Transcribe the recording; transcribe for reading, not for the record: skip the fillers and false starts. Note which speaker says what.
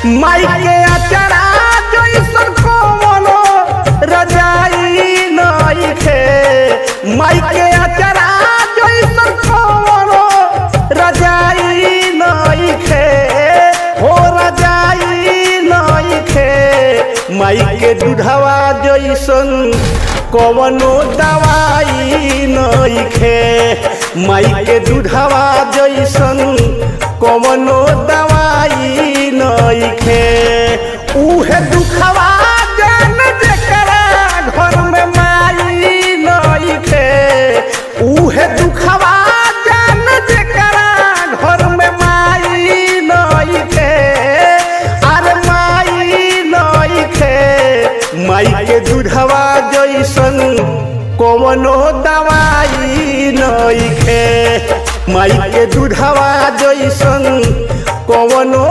Speaker 1: माई के अचरा जैसन कवनो रजाई नइखे। माई के अचरा जैसन कवनो रजाई नइखे, हो रजाई नइखे। माई के दूधवा जैसन कवनो दवाई नइखे। माई के दूधवा जैसन कवनो दवाई नइखे। उहे दुखवा जान जेकरा घर में माई नइखे। उहे दुखवा जान जेकरा घर में माई नइखे। अरे माई नइखे। माई के दूधवा जैसन कवनो दवाई नइखे। माई के दूधवा जैसन कवनो